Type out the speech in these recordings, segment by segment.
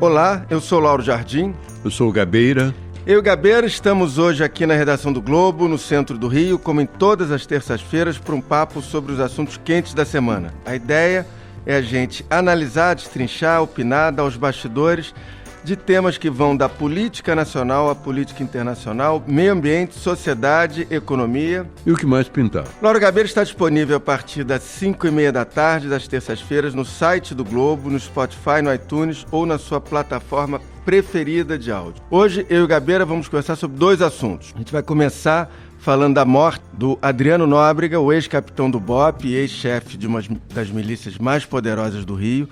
Olá, eu sou Lauro Jardim. Eu sou o Gabeira. Eu e o Gabeira estamos hoje aqui na redação do Globo, no centro do Rio, como em todas as terças-feiras, para um papo sobre os assuntos quentes da semana. A ideia é a gente analisar, destrinchar, opinar, dar os bastidores de temas que vão da política nacional à política internacional, meio ambiente, sociedade, economia. E o que mais pintar. Lauro Gabeira está disponível a partir das 5h30 da tarde, das terças-feiras, no site do Globo, no Spotify, no iTunes ou na sua plataforma preferida de áudio. Hoje, eu e o Gabeira vamos conversar sobre dois assuntos. A gente vai começar falando da morte do Adriano Nóbrega, o ex-capitão do BOPE e ex-chefe de uma das milícias mais poderosas do Rio.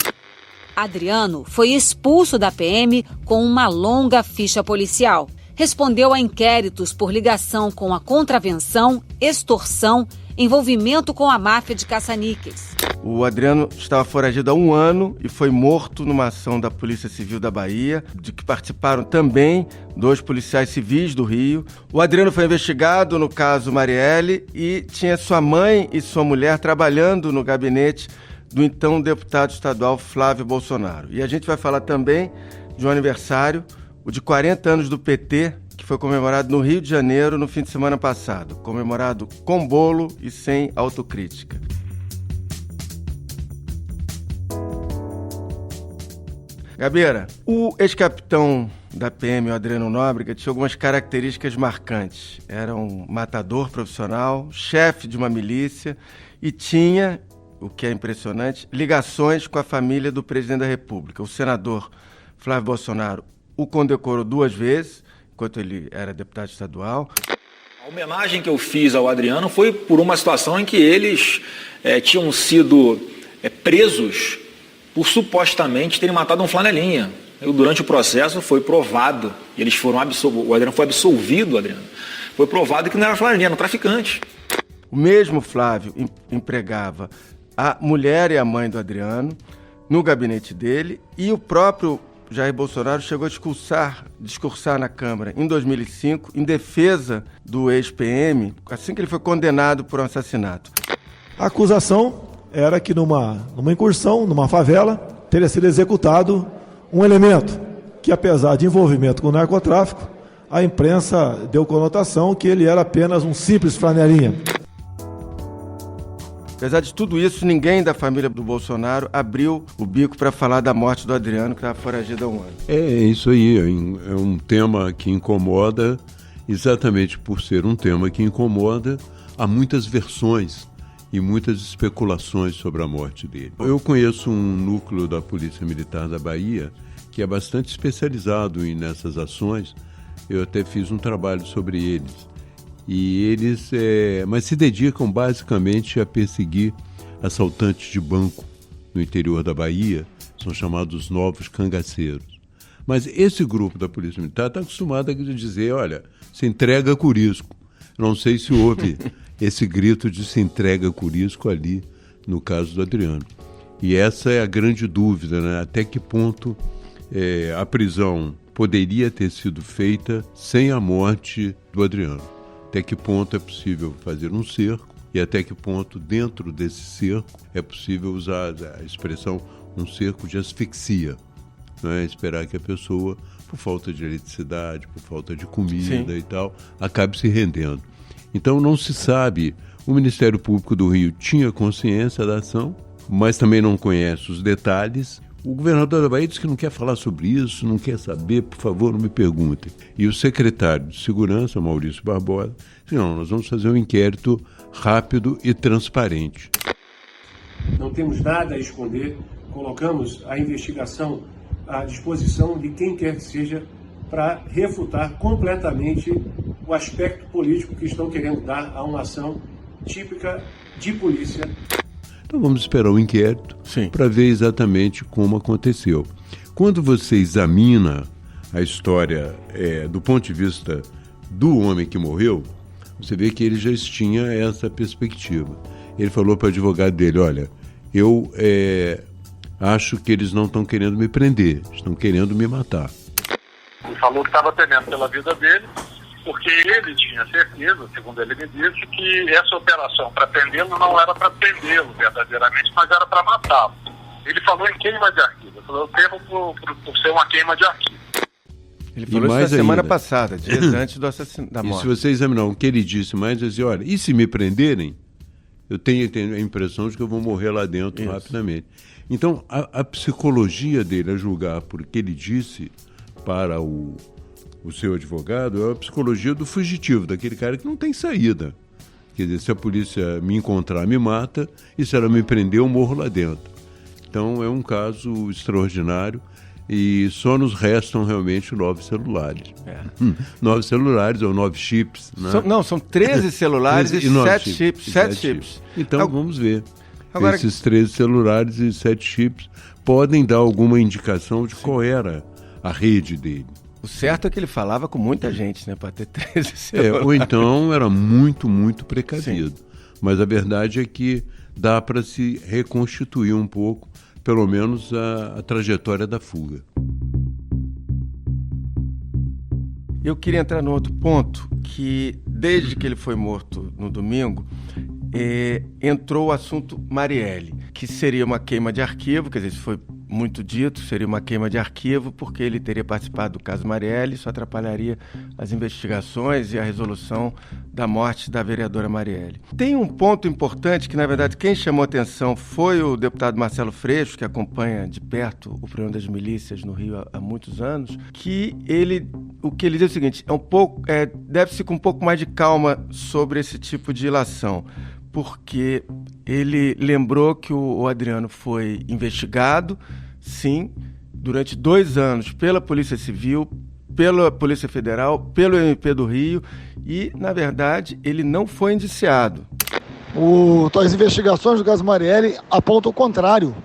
Adriano foi expulso da PM com uma longa ficha policial. Respondeu a inquéritos por ligação com a contravenção, extorsão, envolvimento com a máfia de caça-níqueis. O Adriano estava foragido há 1 ano e foi morto numa ação da Polícia Civil da Bahia, de que participaram também 2 policiais civis do Rio. O Adriano foi investigado no caso Marielle e tinha sua mãe e sua mulher trabalhando no gabinete do então deputado estadual Flávio Bolsonaro. E a gente vai falar também de um aniversário, o de 40 anos do PT, que foi comemorado no Rio de Janeiro no fim de semana passado. Comemorado com bolo e sem autocrítica. Gabeira, o ex-capitão da PM, o Adriano Nóbrega, tinha algumas características marcantes. Era um matador profissional, chefe de uma milícia e tinha, o que é impressionante, ligações com a família do presidente da República. O senador Flávio Bolsonaro o condecorou 2 vezes, enquanto ele era deputado estadual. A homenagem que eu fiz ao Adriano foi por uma situação em que eles tinham sido presos por supostamente terem matado um flanelinha. Durante o processo foi provado, e eles foram o Adriano foi absolvido, foi provado que não era flanelinha, era um traficante. O mesmo Flávio empregava a mulher e a mãe do Adriano no gabinete dele, e o próprio Jair Bolsonaro chegou a discursar na Câmara em 2005 em defesa do ex-PM, assim que ele foi condenado por um assassinato. A acusação era que numa incursão, numa favela, teria sido executado um elemento que, apesar de envolvimento com o narcotráfico, a imprensa deu conotação que ele era apenas um simples flanelinha. Apesar de tudo isso, ninguém da família do Bolsonaro abriu o bico para falar da morte do Adriano, que estava foragido há 1 ano. É isso aí, é um tema que incomoda, exatamente por ser um tema que incomoda, há muitas versões e muitas especulações sobre a morte dele. Eu conheço um núcleo da Polícia Militar da Bahia que é bastante especializado nessas ações. Eu até fiz um trabalho sobre eles. E eles mas se dedicam basicamente a perseguir assaltantes de banco no interior da Bahia, são chamados novos cangaceiros. Mas esse grupo da Polícia Militar está acostumado a dizer, olha, se entrega Curisco. Não sei se houve esse grito de se entrega Curisco ali no caso do Adriano. E essa é a grande dúvida, né? Até que ponto a prisão poderia ter sido feita sem a morte do Adriano. Até que ponto é possível fazer um cerco e até que ponto, dentro desse cerco, é possível usar a expressão um cerco de asfixia. Não é? Esperar que a pessoa, por falta de eletricidade, por falta de comida e tal, acabe se rendendo. Então não se sabe, o Ministério Público do Rio tinha consciência da ação, mas também não conhece os detalhes. O governador da Bahia disse que não quer falar sobre isso, não quer saber, por favor, não me perguntem. E o secretário de Segurança, Maurício Barbosa, disse, não, nós vamos fazer um inquérito rápido e transparente. Não temos nada a esconder, colocamos a investigação à disposição de quem quer que seja para refutar completamente o aspecto político que estão querendo dar a uma ação típica de polícia. Então vamos esperar o inquérito para ver exatamente como aconteceu. Quando você examina a história do ponto de vista do homem que morreu, você vê que ele já tinha essa perspectiva. Ele falou para o advogado dele, olha, eu acho que eles não estão querendo me prender, estão querendo me matar. Ele falou que estava temendo pela vida dele, porque ele tinha certeza, segundo ele me disse, que essa operação para prendê-lo não era para prendê-lo verdadeiramente, mas era para matá-lo. Ele falou em queima de arquivo. Ele falou, eu temo por ser uma queima de arquivo. Ele falou isso na semana passada, dias antes da morte. E se você examinar o que ele disse mais, ele disse, olha, e se me prenderem, eu tenho a impressão de que eu vou morrer lá dentro rapidamente. Então, a psicologia dele, a julgar por que ele disse para o seu advogado, é a psicologia do fugitivo, daquele cara que não tem saída. Quer dizer, se a polícia me encontrar, me mata, e se ela me prender, eu morro lá dentro. Então, é um caso extraordinário. E só nos restam realmente 9 celulares. 9 celulares ou 9 chips. Né? São 13 celulares e 7 chips. 7 chips. Então vamos ver. Agora, esses 13 celulares e 7 chips podem dar alguma indicação de qual era a rede dele. O certo é que ele falava com muita gente, né? Para ter 13 celulares. Ou então era muito, muito precavido. Sim. Mas a verdade é que dá para se reconstituir um pouco, pelo menos a trajetória da fuga. Eu queria entrar num outro ponto, que desde que ele foi morto no domingo, entrou o assunto Marielle, que seria uma queima de arquivo, quer dizer, isso foi muito dito, seria uma queima de arquivo, porque ele teria participado do caso Marielle, isso atrapalharia as investigações e a resolução da morte da vereadora Marielle. Tem um ponto importante que, na verdade, quem chamou atenção foi o deputado Marcelo Freixo, que acompanha de perto o problema das milícias no Rio há muitos anos, que o que ele diz é o seguinte, deve-se com um pouco mais de calma sobre esse tipo de ilação, porque ele lembrou que o Adriano foi investigado, sim, durante 2 anos pela Polícia Civil, pela Polícia Federal, pelo MP do Rio e, na verdade, ele não foi indiciado. As investigações do caso Marielle apontam o contrário,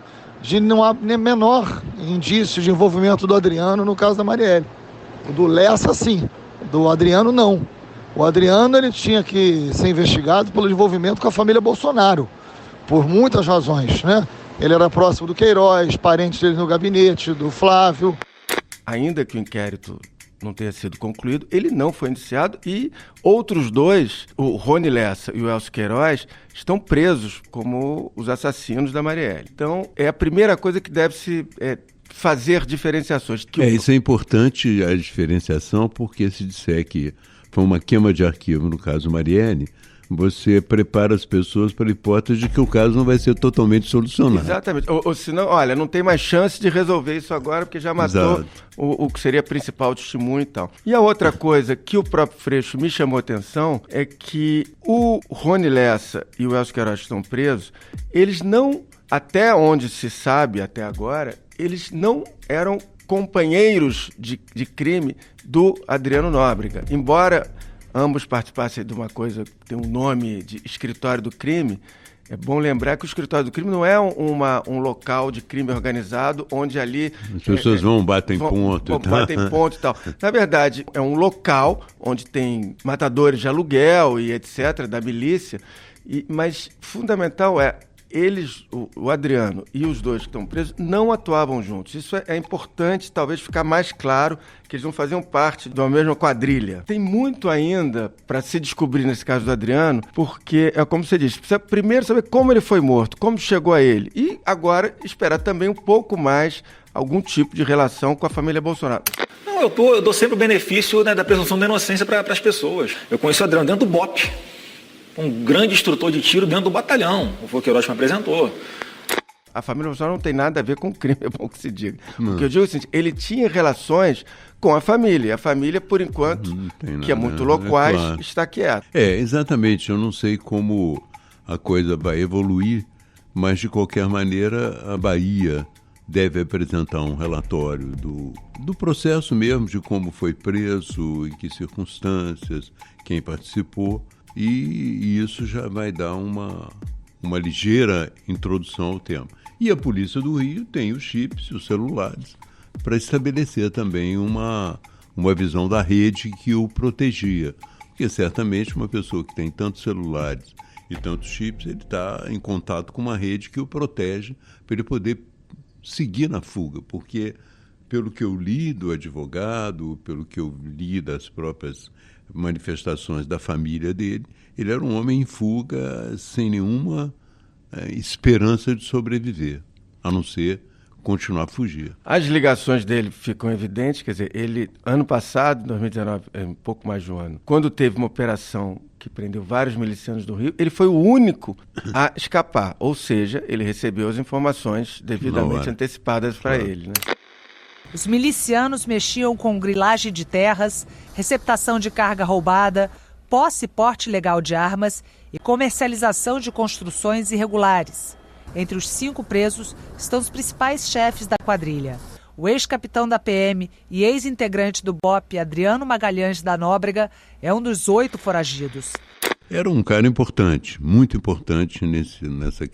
de não há nem menor indício de envolvimento do Adriano no caso da Marielle. O do Lessa, sim, do Adriano, não. O Adriano ele tinha que ser investigado pelo envolvimento com a família Bolsonaro, por muitas razões, né? Ele era próximo do Queiroz, parente dele no gabinete, do Flávio. Ainda que o inquérito não tenha sido concluído, ele não foi indiciado e outros 2, o Rony Lessa e o Elcio Queiroz, estão presos como os assassinos da Marielle. Então, é a primeira coisa que deve-se fazer diferenciações. Isso é importante, a diferenciação, porque se disser que foi uma queima de arquivo no caso Marielle, você prepara as pessoas para a hipótese de que o caso não vai ser totalmente solucionado. Exatamente. Ou senão, olha, não tem mais chance de resolver isso agora porque já matou o que seria principal testemunho e tal. E a outra coisa que o próprio Freixo me chamou a atenção é que o Rony Lessa e o Elcio Queiroz estão presos, eles não, até onde se sabe até agora, eles não eram companheiros de crime do Adriano Nóbrega. Embora ambos participassem de uma coisa que tem um nome de escritório do crime, é bom lembrar que o escritório do crime não é um local de crime organizado onde ali... As pessoas batem ponto. Batem ponto e tal. Na verdade, é um local onde tem matadores de aluguel e etc., da milícia, mas fundamental o Adriano e os 2 que estão presos não atuavam juntos. Isso é importante, talvez, ficar mais claro que eles não faziam parte de uma mesma quadrilha. Tem muito ainda para se descobrir nesse caso do Adriano, porque, como você disse, precisa primeiro saber como ele foi morto, como chegou a ele, e agora esperar também um pouco mais algum tipo de relação com a família Bolsonaro. Não, eu dou sempre o benefício, né, da presunção de inocência para as pessoas. Eu conheci o Adriano dentro do BOPE. Um grande instrutor de tiro dentro do batalhão. O Queiroz me apresentou. A família Bolsonaro não tem nada a ver com crime, é bom que se diga. O que eu digo é o seguinte, ele tinha relações com a família. A família, por enquanto, que é muito loquaz, está quieta. Exatamente. Eu não sei como a coisa vai evoluir, mas, de qualquer maneira, a Bahia deve apresentar um relatório do processo mesmo, de como foi preso, em que circunstâncias, quem participou. E isso já vai dar uma ligeira introdução ao tema. E a Polícia do Rio tem os chips, os celulares, para estabelecer também uma visão da rede que o protegia. Porque certamente uma pessoa que tem tantos celulares e tantos chips, ele está em contato com uma rede que o protege para ele poder seguir na fuga. Porque, pelo que eu li do advogado, pelo que eu li das próprias manifestações da família dele, ele era um homem em fuga sem nenhuma esperança de sobreviver. a não ser continuar a fugir. As ligações dele ficam evidentes, quer dizer, ele, ano passado, 2019, um pouco mais de um ano, quando teve uma operação que prendeu vários milicianos do Rio, ele foi o único a escapar, ou seja, ele recebeu as informações devidamente antecipadas para ele, né? Os milicianos mexiam com grilagem de terras, receptação de carga roubada, posse e porte ilegal de armas e comercialização de construções irregulares. Entre os 5 presos estão os principais chefes da quadrilha. O ex-capitão da PM e ex-integrante do BOPE, Adriano Magalhães da Nóbrega, é um dos 8 foragidos. Era um cara importante, muito importante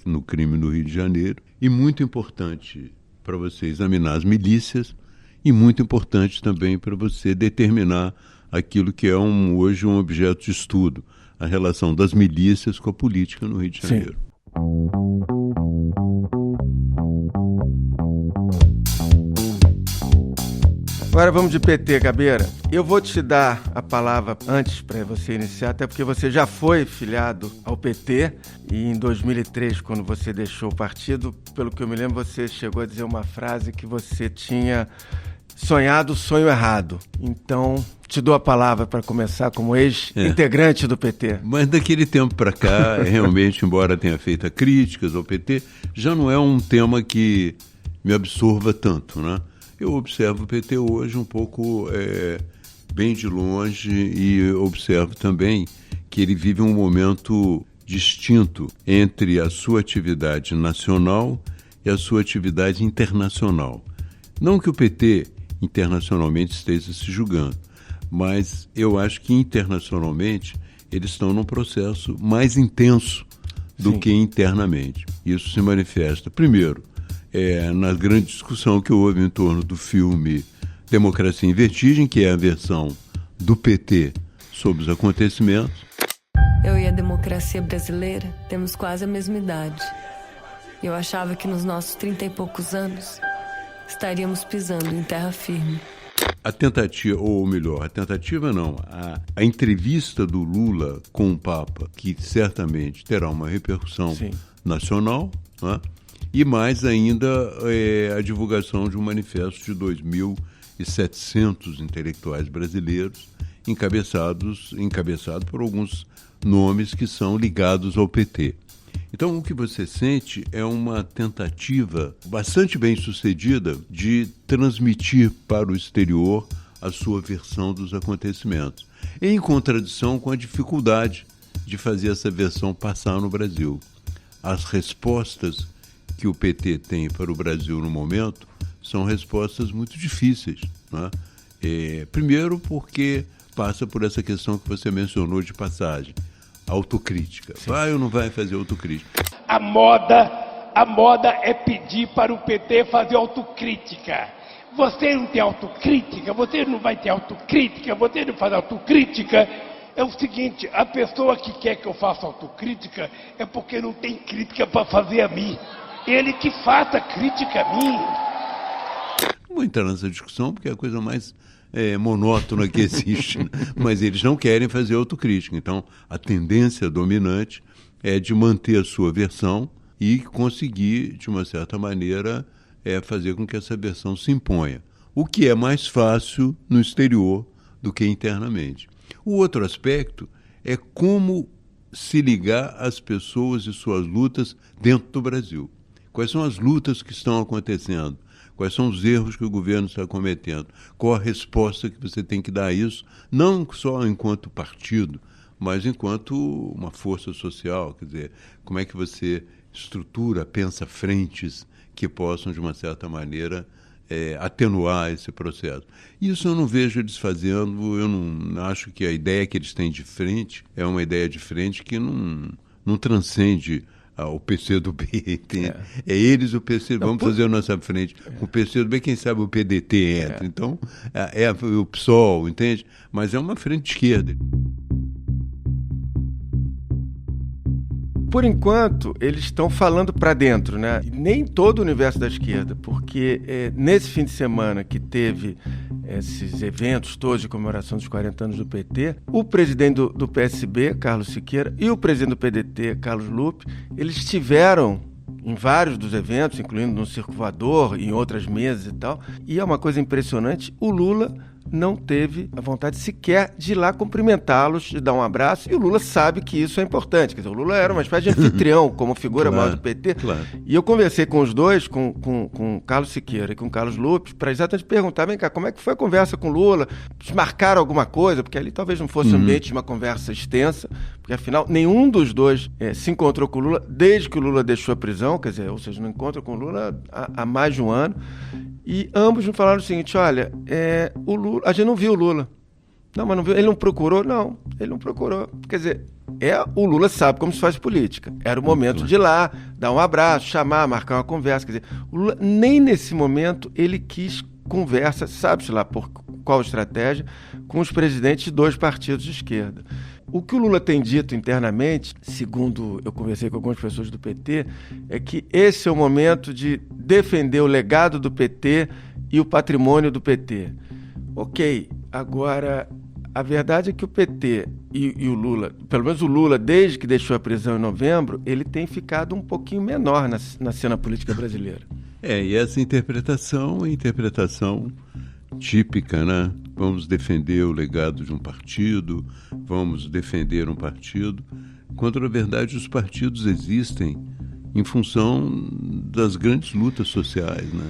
no crime no Rio de Janeiro, e muito importante para você examinar as milícias, e muito importante também para você determinar aquilo que é hoje um objeto de estudo, a relação das milícias com a política no Rio de Janeiro. Sim. Agora vamos de PT, Gabeira. Eu vou te dar a palavra antes para você iniciar, até porque você já foi filiado ao PT e em 2003, quando você deixou o partido, pelo que eu me lembro, você chegou a dizer uma frase que você tinha sonhado o sonho errado. Então, te dou a palavra para começar como ex-integrante do PT. Mas daquele tempo para cá, realmente, embora tenha feito críticas ao PT, já não é um tema que me absorva tanto, né? Eu observo o PT hoje um pouco bem de longe e observo também que ele vive um momento distinto entre a sua atividade nacional e a sua atividade internacional. Não que o PT internacionalmente esteja se julgando, mas eu acho que internacionalmente eles estão num processo mais intenso do que internamente. Isso se manifesta, primeiro, na grande discussão que houve em torno do filme Democracia em Vertigem, que é a versão do PT sobre os acontecimentos. Eu e a democracia brasileira temos quase a mesma idade. Eu achava que nos nossos 30 e poucos anos estaríamos pisando em terra firme. A tentativa, ou melhor, a entrevista do Lula com o Papa, que certamente terá uma repercussão nacional, né? E mais ainda a divulgação de um manifesto de 2.700 intelectuais brasileiros, encabeçado por alguns nomes que são ligados ao PT. Então, o que você sente é uma tentativa bastante bem sucedida de transmitir para o exterior a sua versão dos acontecimentos, em contradição com a dificuldade de fazer essa versão passar no Brasil. As respostas que o PT tem para o Brasil no momento são respostas muito difíceis, né? Primeiro porque passa por essa questão que você mencionou de passagem, autocrítica. Vai ou não vai fazer autocrítica? A moda é pedir para o PT fazer autocrítica. Você não tem autocrítica, você não vai ter autocrítica, você não faz autocrítica. É o seguinte, a pessoa que quer que eu faça autocrítica é porque não tem crítica para fazer a mim. Ele que faça crítica a mim. Não vou entrar nessa discussão porque é a coisa mais monótona que existe, né? Mas eles não querem fazer autocrítica. Então, a tendência dominante é de manter a sua versão e conseguir, de uma certa maneira, fazer com que essa versão se imponha. O que é mais fácil no exterior do que internamente. O outro aspecto é como se ligar às pessoas e suas lutas dentro do Brasil. Quais são as lutas que estão acontecendo? Quais são os erros que o governo está cometendo? Qual a resposta que você tem que dar a isso, não só enquanto partido, mas enquanto uma força social? Quer dizer, como é que você estrutura, pensa frentes que possam, de uma certa maneira, atenuar esse processo? Isso eu não vejo eles fazendo. Eu não acho que a ideia que eles têm de frente é uma ideia de frente que não transcende o PCdoB, é eles o PC, vamos fazer a nossa frente. Com o PCdoB, quem sabe o PDT entra. Então, é o PSOL, entende? Mas é uma frente de esquerda. Por enquanto, eles estão falando para dentro, né? Nem todo o universo da esquerda, porque nesse fim de semana que teve esses eventos todos de comemoração dos 40 anos do PT, o presidente do PSB, Carlos Siqueira, e o presidente do PDT, Carlos Lupe, eles tiveram em vários dos eventos, incluindo no Circo Voador, em outras mesas e tal. E é uma coisa impressionante, o Lula não teve a vontade sequer de ir lá cumprimentá-los, de dar um abraço, e o Lula sabe que isso é importante. Quer dizer, o Lula era uma espécie de anfitrião, como figura maior do PT. Claro. E eu conversei com os dois, com o Carlos Siqueira e com o Carlos Lupe, para exatamente perguntar, vem cá, como é que foi a conversa com o Lula? Marcaram alguma coisa? Porque ali talvez não fosse ambiente de uma conversa extensa, porque afinal nenhum dos dois se encontrou com o Lula desde que o Lula deixou a prisão, quer dizer, ou seja, não encontra com o Lula há mais de um ano. E ambos me falaram o seguinte, olha, o Lula, a gente não viu o Lula. Não, mas não viu, ele não procurou? Não, ele não procurou. Quer dizer, o Lula sabe como se faz política. Era o momento de ir lá, dar um abraço, chamar, marcar uma conversa. Quer dizer, o Lula, nem nesse momento, ele quis conversa, sabe-se lá por qual estratégia, com os presidentes de 2 partidos de esquerda. O que o Lula tem dito internamente, segundo eu conversei com algumas pessoas do PT, é que esse é o momento de defender o legado do PT e o patrimônio do PT. Ok, agora, a verdade é que o PT e o Lula, pelo menos o Lula, desde que deixou a prisão em novembro, ele tem ficado um pouquinho menor na cena política brasileira. E essa interpretação é interpretação típica, né? Vamos defender o legado de um partido, vamos defender um partido, quando na verdade os partidos existem em função das grandes lutas sociais, né?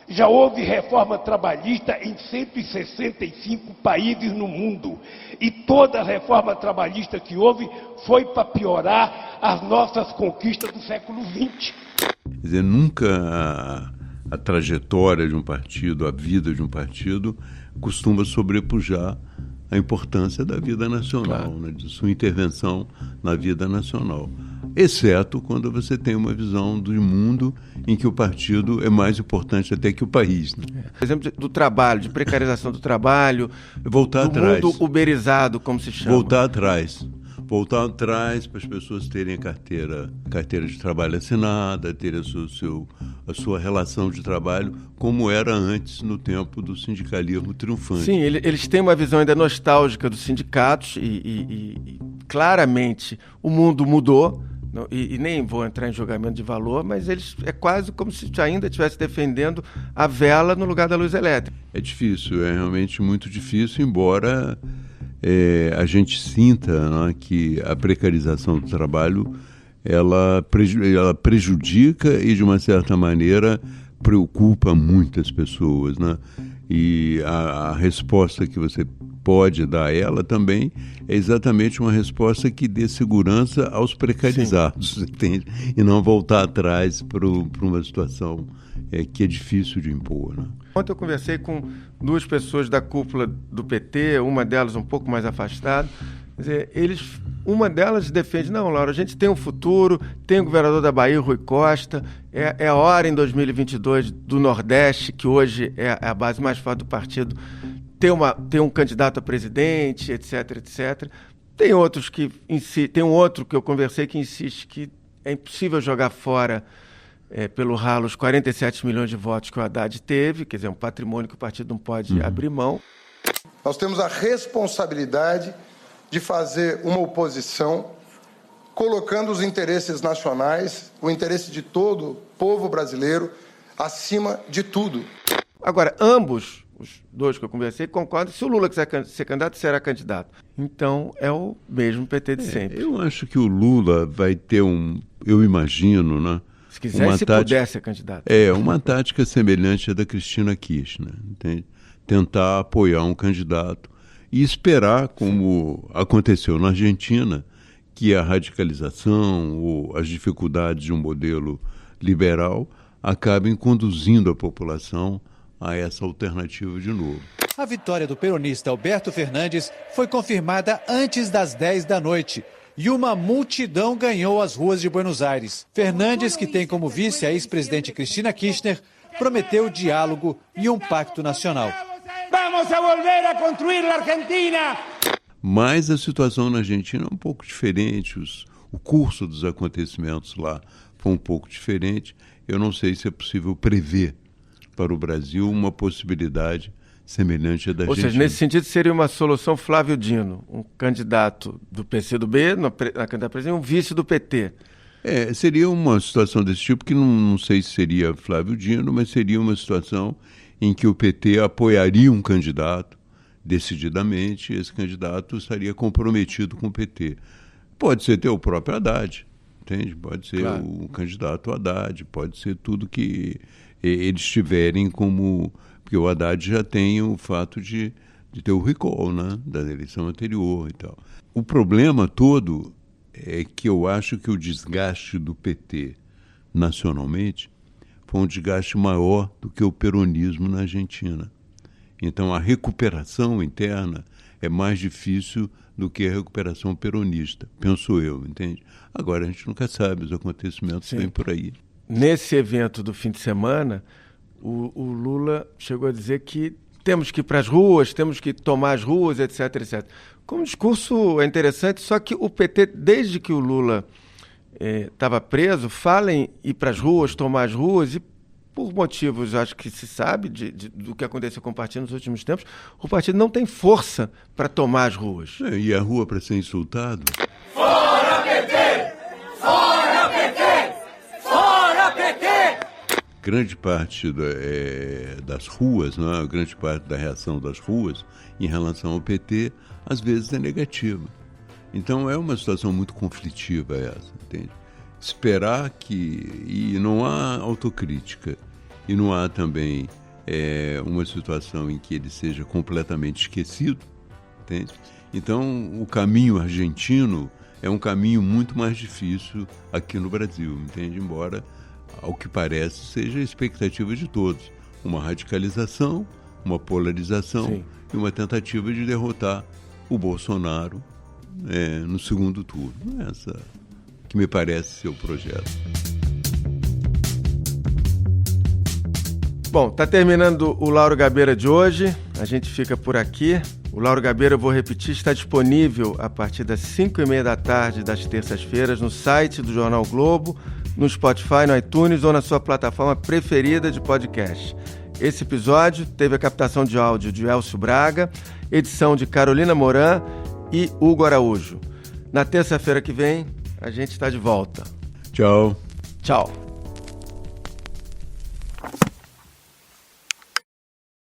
Já houve reforma trabalhista em 165 países no mundo. E toda a reforma trabalhista que houve foi para piorar as nossas conquistas do século XX. Quer dizer, nunca a trajetória de um partido, a vida de um partido, costuma sobrepujar a importância da vida nacional, né, de sua intervenção na vida nacional. Exceto quando você tem uma visão do mundo em que o partido é mais importante até que o país. Né? Por exemplo, do trabalho, de precarização do trabalho, voltar do atrás. mundo uberizado, como se chama. Voltar atrás para as pessoas terem carteira de trabalho assinada, terem a sua relação de trabalho como era antes, no tempo do sindicalismo triunfante. Sim, eles têm uma visão ainda nostálgica dos sindicatos e claramente o mundo mudou. E nem vou entrar em julgamento de valor, mas é quase como se ainda estivesse defendendo a vela no lugar da luz elétrica. É difícil, é realmente muito difícil, embora a gente sinta, né, que a precarização do trabalho ela prejudica e, de uma certa maneira, preocupa muitas pessoas, né? E a resposta que você pode dar a ela também é exatamente uma resposta que dê segurança aos precarizados, entende? E não voltar atrás para uma situação que é difícil de impor, né? Ontem eu conversei com 2 pessoas da cúpula do PT, uma delas um pouco mais afastada. Quer dizer, uma delas defende, não, Laura, a gente tem um futuro, tem o governador da Bahia, Rui Costa, é a hora em 2022 do Nordeste, que hoje é a base mais forte do partido, ter um candidato a presidente, etc, etc. Tem outros tem um outro que eu conversei que insiste que é impossível jogar fora pelo ralo os 47 milhões de votos que o Haddad teve, quer dizer, um patrimônio que o partido não pode abrir mão. Nós temos a responsabilidade de fazer uma oposição colocando os interesses nacionais, o interesse de todo o povo brasileiro, acima de tudo. Agora, ambos, os 2 que eu conversei, concordam que se o Lula quiser ser candidato, será candidato. Então, é o mesmo PT de sempre. Eu acho que o Lula vai ter eu imagino, né? Se quiser, se puder ser candidato. Uma tática semelhante à da Cristina Kirchner, entende? Tentar apoiar um candidato e esperar, como aconteceu na Argentina, que a radicalização ou as dificuldades de um modelo liberal acabem conduzindo a população a essa alternativa de novo. A vitória do peronista Alberto Fernandes foi confirmada antes das 10 da noite. E uma multidão ganhou as ruas de Buenos Aires. Fernandes, que tem como vice a ex-presidente Cristina Kirchner, prometeu diálogo e um pacto nacional. Vamos a volver a construir a Argentina! Mas a situação na Argentina é um pouco diferente, o curso dos acontecimentos lá foi um pouco diferente. Eu não sei se é possível prever para o Brasil uma possibilidade semelhante à da Argentina. Ou seja, nesse sentido seria uma solução Flávio Dino, um candidato do PCdoB na candidatura presidente, um vice do PT. Seria uma situação desse tipo que não sei se seria Flávio Dino, mas seria uma situação em que o PT apoiaria um candidato decididamente, e esse candidato estaria comprometido com o PT. Pode ser o próprio Haddad, entende? Pode ser o candidato Haddad, pode ser tudo que eles tiverem como... Porque o Haddad já tem o fato de ter o recall, né, da eleição anterior e tal. O problema todo é que eu acho que o desgaste do PT nacionalmente foi um desgaste maior do que o peronismo na Argentina. Então a recuperação interna é mais difícil do que a recuperação peronista, penso eu, entende? Agora a gente nunca sabe, os acontecimentos vêm por aí. Nesse evento do fim de semana, o Lula chegou a dizer que temos que ir para as ruas, temos que tomar as ruas, etc, etc. Como discurso é interessante, só que o PT, desde que o Lula estava preso, fala em ir para as ruas, tomar as ruas, e por motivos, acho que se sabe, do que aconteceu com o partido nos últimos tempos, o partido não tem força para tomar as ruas. E a rua para ser insultado? Fora PT! Fora PT! Fora PT! Grande parte das ruas, né, grande parte da reação das ruas em relação ao PT, às vezes é negativa. Então é uma situação muito conflitiva essa, entende? Esperar e não há autocrítica, e não há também uma situação em que ele seja completamente esquecido, entende? Então o caminho argentino é um caminho muito mais difícil aqui no Brasil, entende? Embora, ao que parece, seja a expectativa de todos. Uma radicalização, uma polarização. Sim. E uma tentativa de derrotar o Bolsonaro no segundo turno. Essa que me parece ser o projeto. Bom, está terminando o Lauro Gabeira de hoje. A gente fica por aqui. O Lauro Gabeira, eu vou repetir, está disponível a partir das 5h30 da tarde das terças-feiras no site do Jornal o Globo, no Spotify, no iTunes ou na sua plataforma preferida de podcast. Esse episódio teve a captação de áudio de Elcio Braga, edição de Carolina Moran e Hugo Araújo. Na terça-feira que vem, a gente está de volta. Tchau. Tchau.